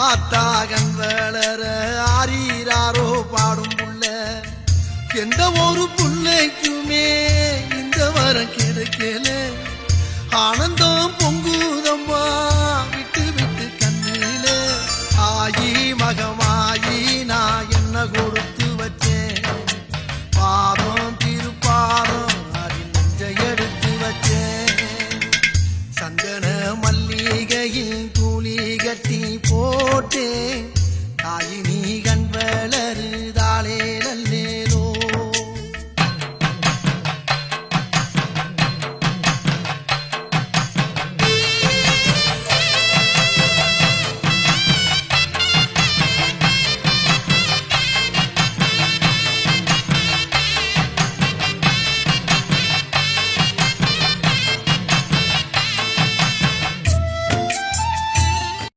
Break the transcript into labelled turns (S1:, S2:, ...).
S1: ஆத்தாகன் வளர ஆரீராரோ பாடும் புள்ள எந்த ஒரு புள்ளைக்குமே இந்த வரம் கிடைக்கல ஆனந்தம் பொங்குதம்மா விட்டு விட்டு கண்ணில ஆயி மகமாயி நான் என்ன கொடுத்து வச்சேன் பாதம் திருப்பாதம் அதில் நெஞ்ச எடுத்து வச்சேன் சந்தன மல்லிகையில் கூலி கட்டி போட்டேன் தாயின்